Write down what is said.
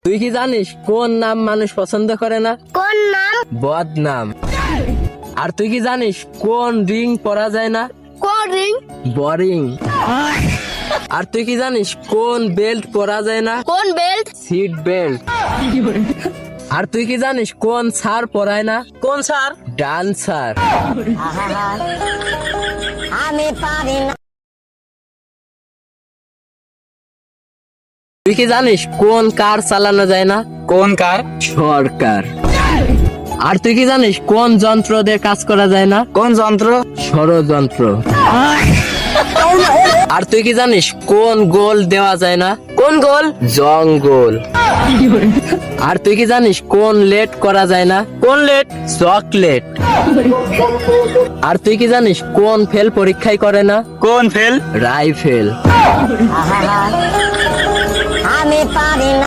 তুই কি জানিস কোন নাম মানুষ পছন্দ করে না? কোন নাম? বদনাম। আর তুই কি জানিস কোন রিং পরা যায় না? কোন রিং? বোরিং। আর তুই কি জানিস কোন বেল্ট পরা যায় না? কোন বেল্ট? Seat belt. আর তুই কি জানিস কোন স্যার পরায় না? কোন স্যার? ডান্সার। আমি পারি না। তুই কি জানিস কোন কার চালানো যায় না? কোন কার? সরকার। আর তুই কি জানিস কোন যন্ত্র দিয়ে কাজ করা যায় না? কোন যন্ত্র? ষড়যন্ত্র। আর তুই কি জানিস কোন গোল দেওয়া যায় না? কোন গোল? জঙ্গল। আর তুই কি জানিস কোন লেট করা যায় না? কোন লেট? চকলেট। আর তুই কি জানিস কোন ফেল পরীক্ষায় করে না? কোন ফেল? রাইফেল। আমি পারি না।